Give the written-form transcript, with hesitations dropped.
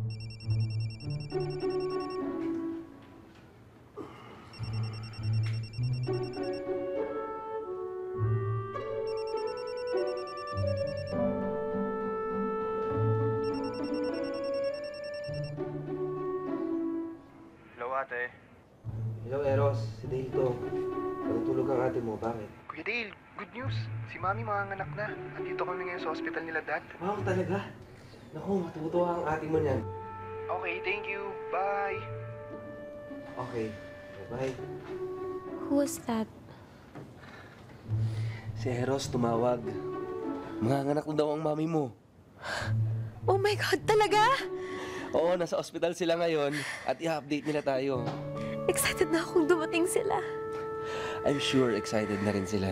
Hello, ate. Hello, Eros. Si Dale to. Natutulog ang ate mo. Bakit? Kuya Dale, good news. Si Mami manganganak na. Andito kami ngayon sa ospital nila, Dad. Wow, talaga? Naku, matutuwa ang ate mo niyan. Okay, thank you. Bye. Okay. Bye. Who was that? Si Eros tumawag. Manganganak na daw ang mami mo. Oh my God, talaga? Oo, nasa ospital sila ngayon at i-update nila tayo. Excited na akong dumating sila. I'm sure excited na rin sila.